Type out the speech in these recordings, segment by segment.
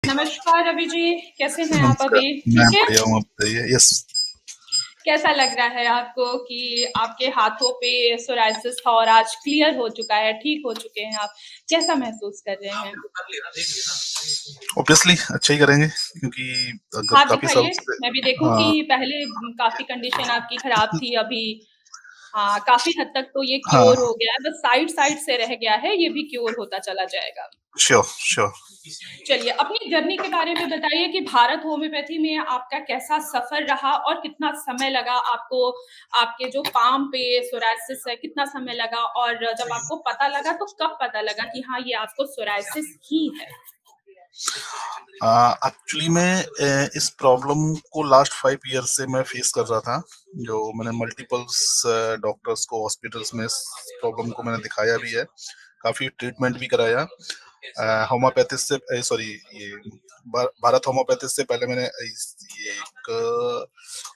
नमस्कार रवि जी, कैसे हैं आप नमस्कार। अभी? मैं ठीक है? बढ़िया हूँ, आप बताइए। यस। कैसा लग रहा है आपको कि आपके हाथों पे सोरायसिस था और आज क्लियर हो चुका है, ठीक हो चुके हैं आप? कैसा महसूस कर रहे हैं? ऑब्वियसली अच्छा ही करेंगे क्योंकि अगर हाथ काफी साल दिखाइए, से। मैं भी देखूँ कि हाँ। पहले काफ़ी कंडीशन आपकी खराब थी, अभी हाँ, काफ़ी हद तक तो ये हाँ। क्योर हो गया है, बस साइड-साइड से रह गया है, ये भी क्योर होता चला जाएगा। Sure sure. चलिए, अपनी जर्नी के बारे में बताइए कि भारत होम्योपैथी में आपका कैसा सफ़र रहा और कितना समय लगा आपको, आपके जो पाम पे सोरायसिस है, कितना समय लगा और जब आपको पता लगा तो कब पता लगा कि हाँ, ये आपको सोरायसिस ही है? एक्चुअली मैं इस प्रॉब्लम को लास्ट 5 ईयर से मैं फेस कर रहा था। जो मैंने मल्टीपल्स डॉक्टर्स को हॉस्पिटल्स में इस प्रॉब्लम को मैंने दिखाया भी है, काफी ट्रीटमेंट भी कराया। होम्योपैथिस्ट से सॉरी ये भारत होम्योपैथिस्ट से पहले मैंने ये एक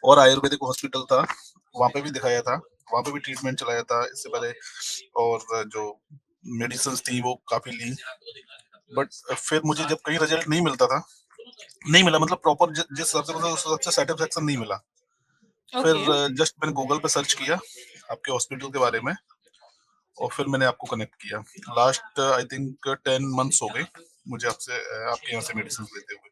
और आयुर्वेदिक हॉस्पिटल था, वहां पे भी दिखाया था, वहां पे भी ट्रीटमेंट चलाया था इससे पहले। और जो मेडिसिन थी वो काफी ली, बट फिर मुझे जब कहीं रिजल्ट नहीं मिला मतलब प्रॉपर जिस हिसाब से मतलब उस हिसाब से सेटिस्फेक्शन नहीं मिला। फिर ओके। जस्ट मैंने गूगल पे सर्च किया आपके हॉस्पिटल के बारे में, और फिर मैंने आपको कनेक्ट किया। लास्ट आई थिंक 10 मंथ्स हो गए मुझे आपके यहाँ से मेडिसिन लेते हुए।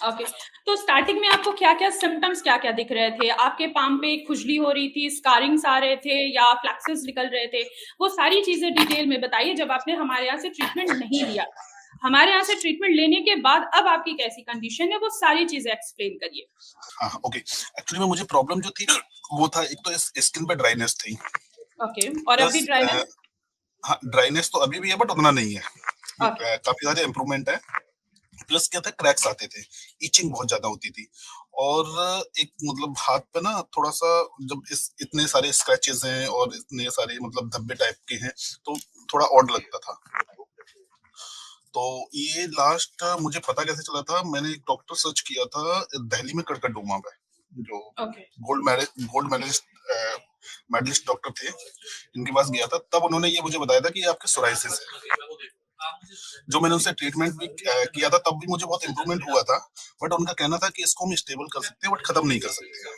ओके, तो स्टार्टिंग में आपको क्या-क्या सिम्पटम्स क्या-क्या दिख रहे थे? आपके पाम पे खुजली हो रही थी, स्कारिंग्स आ रहे थे या फ्लैक्सेस निकल रहे थे? वो सारी चीज़ें डिटेल में बताइए जब आपने हमारे यहाँ से ट्रीटमेंट नहीं लिया था। हमारे यहाँ से ट्रीटमेंट लेने के बाद अब आपकी कैसी कंडीशन है, वो सारी चीज़ें एक्सप्लेन करिए। हाँ, ओके। एक्चुअली में मुझे प्रॉब्लम जो थी वो था, एक तो स्किन पे ड्राइनेस थी, ओके, और अब भी प्लस ड्राइनेस? हाँ, ड्राइनेस तो अभी भी है बट उतना नहीं है। ओके, काफी ज्यादा इम्प्रूवमेंट है। प्लस क्या था, क्रैक्स आते थे, इचिंग बहुत ज्यादा होती थी, और एक मतलब हाथ पे ना थोड़ा सा, जब इस इतने सारे स्क्रैचेस हैं और इतने सारे मतलब धब्बे टाइप के हैं, तो थोड़ा ऑड लगता था। तो ये लास्ट मुझे पता कैसे चला था, मैंने एक डॉक्टर सर्च किया था दिल्ली में, कड़कड़डूमा में, जो okay, gold medalist medalist doctor थे, इनके पास गया था। तब उन्होंने ये मुझे बताया था कि ये आपके सोराइसिस है। जो मैंने उनसे ट्रीटमेंट भी किया था, तब भी मुझे बहुत इंप्रूवमेंट हुआ था, बट उनका कहना था कि इसको हम स्टेबल कर सकते हैं बट खत्म नहीं कर सकते हैं।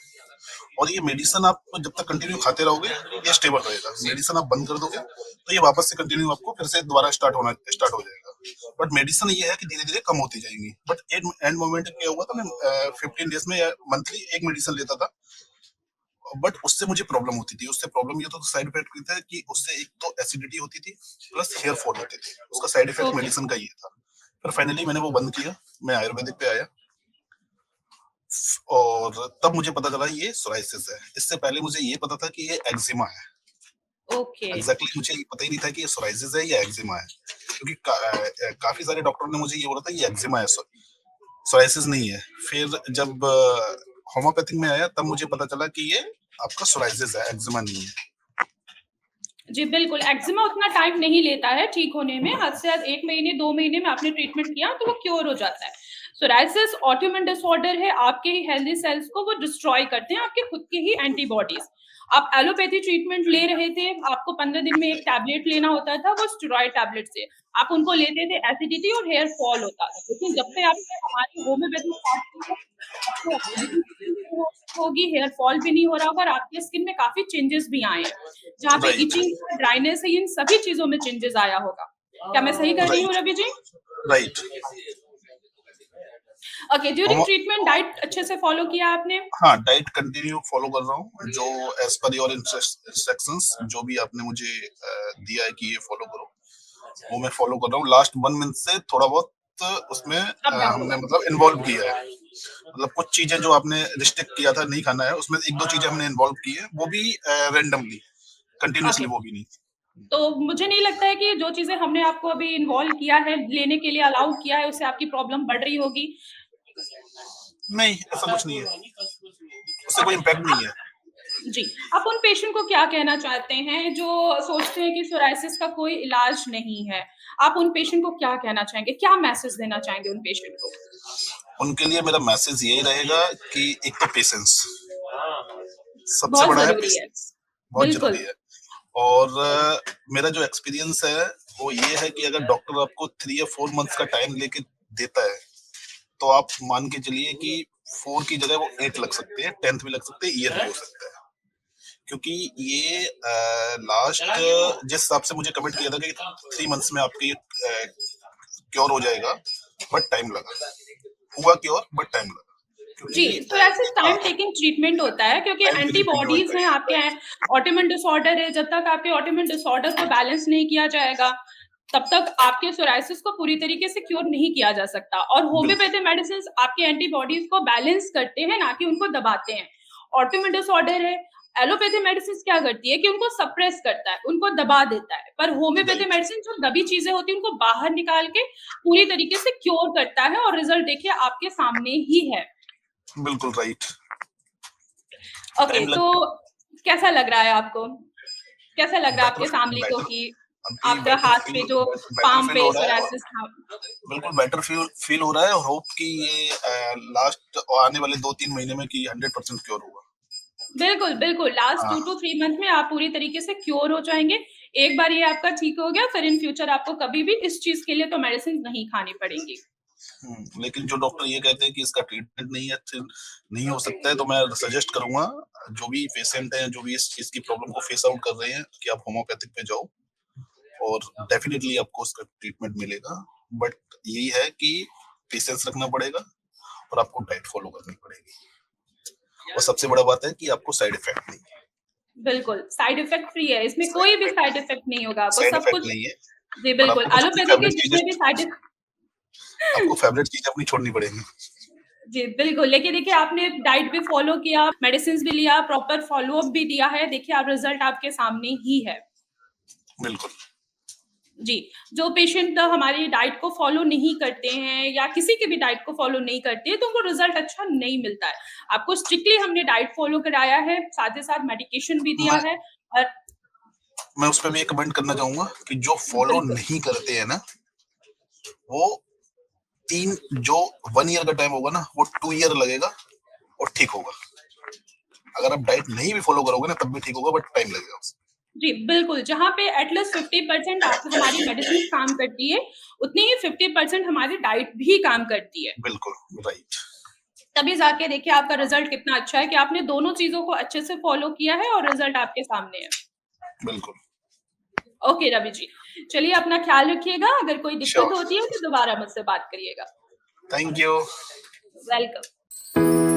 और ये मेडिसिन आप जब तक कंटिन्यू खाते रहोगे ये स्टेबल रहेगा, मेडिसिन आप बंद कर दोगे तो ये वापस से कंटिन्यू आपको फिर से दोबारा स्टार्ट हो जाएगा। बट मेडिसिन ये है कि धीरे धीरे कम होती जाएंगी। बट एंड मोमेंट क्या हुआ था, मैं 15 डेज में या मंथली एक मेडिसिन लेता था, बट उससे मुझे प्रॉब्लम होती थी। उससे प्रॉब्लम ये तो साइड इफेक्ट ये था कि उससे एक तो एसिडिटी होती थी, प्लस हेयर फॉल होते थे। उसका साइड इफेक्ट ओके। मेडिसिन का ये था। फिर फाइनली मैंने वो बंद किया, मैं आयुर्वेदिक पे आया, और तब मुझे पता चला ये सोराइसिस है। इससे पहले मुझे ये पता था कि ये एक्जिमा है। ओके। एग्जैक्टली मुझे ये पता ही नहीं था कि ये सोराइसिस है या एक्जिमा है, क्योंकि काफी सारे डॉक्टरों ने मुझे ये बोला था ये एक्जिमा है, सोराइसिस नहीं है। फिर जब होम्योपैथिक में आया तब मुझे पता चला कि ये आपका सोराइसिस है, एक्जिमा नहीं है। जी, बिल्कुल, एक्ज़िमा उतना टाइम नहीं लेता है ठीक होने में, हद से हद 1 महीने, 2 महीने में आपने ट्रीटमेंट किया तो वो क्योर हो जाता है। सोरायसिस ऑटोइम्यून डिसऑर्डर है, आपके ही हेल्दी सेल्स को वो डिस्ट्रॉय करते हैं, आपके खुद के ही एंटीबॉडीज़। आप एलोपैथी ट्रीटमेंट ले रहे थे, आपको 15 दिन में 1 टैबलेट लेना होता था, वो स्टेरॉइड टैबलेट से। आप उनको लेते थे, एसिडिटी और हेयर फॉल होता था। लेकिन जब से आपने हमारी होम्योपैथी स्टार्ट की है, आपको एसिडिटी भी नहीं होगी, हेयर फॉल भी नहीं हो रहा होगा और आपकी स्किन में काफ़ी चेंजेस भी आए हैं। जहाँ पे राइट इचिंग है, ड्राइनेस है, इन सभी चीज़ों में चेंजेस आया होगा। क्या मैं सही कर रही हूँ right Ravi ji? Right. Okay, during treatment diet अच्छे से फॉलो किया आपने? हाँ, डाइट कंटिन्यू फॉलो कर रहा हूँ, जो एज पर योर इंस्ट्रक्शंस जो भी आपने मुझे दिया है कि ये फॉलो करो, वो मैं फॉलो कर रहा हूँ। लास्ट 1 मंथ से थोड़ा बहुत उसमें अप डाउन हमने हुआ। मतलब इन्वॉल्व किया है। मतलब कुछ चीजें जो आपने रिस्ट्रिक्ट किया था नहीं खाना है, उसमें एक दो चीजें हमने इन्वॉल्व की है, वो भी रेंडमली, ओके, कंटिन्यूअसली वो भी नहीं। तो मुझे नहीं लगता है कि जो चीज़ें हमने आपको अभी इन्वॉल्व किया है, लेने के लिए अलाउ किया है, उससे आपकी प्रॉब्लम बढ़ रही होगी। नहीं, ऐसा कुछ नहीं है, उससे कोई ओके, इम्पैक्ट नहीं आप है। जी, आप उन पेशेंट को क्या कहना चाहते हैं जो सोचते हैं कि सोरायसिस का कोई इलाज नहीं है? आप उन पेशेंट को क्या कहना चाहेंगे? क्या मैसेज देना चाहेंगे उन पेशेंट को? उनके लिए मेरा मैसेज यही रहेगा कि एक तो पेशेंस सबसे बहुत बड़ा है, ज़रूरी है। पेशेंस बहुत बिल्कुल। जरूरी है। और मेरा जो एक्सपीरियंस है वो ये है कि अगर डॉक्टर आपको 3 या 4 मंथ्स का टाइम लेके देता है, तो आप मान के चलिए कि 4 की जगह वो 8 लग सकते हैं, 10th भी लग सकते हैं, ईयर भी हो सकता है। क्योंकि ये लास्ट जिस हिसाब से मुझे कमेंट किया था कि 3 मंथ्स में आपकी क्योर हो जाएगा, बट टाइम लगा। हुआ क्योर, बट टाइम लगा। जी, क्योंकि सोरायसिस टाइम हाँ, टेकिंग ट्रीटमेंट होता है क्योंकि टाइम टेकिंग ट्रीटमेंट एंटीबॉडीज़ होता हैं है। आपके ऑटोइम्यून डिसऑर्डर है, जब तक आपके ऑटोइम्यून डिसऑर्डर को बैलेंस नहीं किया जाएगा, तब तक आपके सोरायसिस को पूरी तरीके से क्योर नहीं किया जा सकता और बिल्कुल, होम्योपैथी मेडिसिन्स आपके एंटीबॉडीज़ को बैलेंस करते हैं, ना कि उनको दबाते हैं। ऑटोइम्यून डिसऑर्डर है, एलोपैथी मेडिसिन्स क्या करती है कि उनको सप्रेस करता है, उनको दबा देता है, पर होम्योपैथी राइट, मेडिसिन जो दबी चीज़ें होती हैं, उनको बाहर निकाल के पूरी तरीके से क्योर करता है और रिज़ल्ट देखिए आपके सामने ही है। बिल्कुल राइट। ओके, टाइम लग तो कैसा लग रहा है आपको? कैसा लग रहा है बेटर आपके फैमिली को बेटर कि अभी आपका हाथ पे जो बेटर पाम फील पे हो रहा है और सोरायसिस था? बिल्कुल बेटर फील हो रहा है और होप कि ये लास्ट आने वाले 2-3 महीने में कि 100% क्योर होगा। बिल्कुल, बिल्कुल, लास्ट 2 हाँ, टू 3 मंथ में आप पूरी तरीके से क्योर हो जाएँगे। एक बार ये आपका ठीक हो गया, फिर इन फ्यूचर आपको कभी भी इस चीज़ के लिए तो मेडिसिन नहीं खानी पड़ेंगी। लेकिन जो डॉक्टर ये कहते हैं कि इसका ट्रीटमेंट नहीं है, अच्छे नहीं हो सकता है, तो मैं सजेस्ट करूंगा जो भी पेशेंट हैं, जो भी इस चीज की प्रॉब्लम को फेस आउट कर रहे हैं, कि आप होम्योपैथिक पे जाओ और डेफिनेटली आपको उसका ट्रीटमेंट मिलेगा। बट यही है कि पेशेंस रखना पड़ेगा और आपको डाइट फॉलो करनी पड़ेगी और सबसे बड़ा बात है कि आपको साइड इफेक्ट नहीं है। बिल्कुल, साइड इफ़ेक्ट फ्री है, इसमें कोई भी साइड इफ़ेक्ट नहीं होगा आपको, साइड सब इफेक्ट कुछ नहीं है, जी, पर बिल्कुल, आपको कुछ अपनी एलोपैथी के फेवरेट चीजें जितने भी साइड इफ आपको फेवरेट चीजें अपनी छोड़नी पड़ेंगी। जी, बिल्कुल, लेकिन देखिए आपने डाइट भी फ़ॉलो किया, मेडिसिन्स भी लिया, प्रॉपर फ़ॉलो-अप भी दिया है, देखिए आप रिज़ल्ट आपके सामने ही है। बिल्कुल। जी, जो पेशेंट हमारी डाइट को फ़ॉलो नहीं करते हैं या किसी की भी डाइट को फ़ॉलो नहीं करते हैं, तो उनको रिज़ल्ट अच्छा नहीं मिलता है। आपको स्ट्रिक्टली हमने डाइट फ़ॉलो कराया है, साथ ही साथ मेडिकेशन भी दिया मैं है और मैं उस पे भी एक कमेंट करना चाहूंगा कि जो फॉलो बिल्कुल, नहीं करते हैं ना, वो 3 जो 1 ईयर का टाइम होगा ना, वो 2 ईयर लगेगा और ठीक होगा। अगर आप डाइट नहीं भी फॉलो करोगे ना, तब भी ठीक होगा, बट टाइम लगेगा उसमें। जी, बिल्कुल, जहाँ पे एट लीस्ट 50% आप हमारी मेडिसिन्स काम करती है, उतनी ही 50% हमारी डाइट भी काम करती है। बिल्कुल, राइट। तभी जाके देखिए आपका रिज़ल्ट कितना अच्छा है कि आपने दोनों चीज़ों को अच्छे से फ़ॉलो किया है और रिज़ल्ट आपके सामने है। बिल्कुल, ओके रवि जी, चलिए अपना ख़्याल रखिएगा, अगर कोई दिक्कत श्योर। होती है तो दोबारा मुझसे बात करिएगा। Thank you. वेलकम।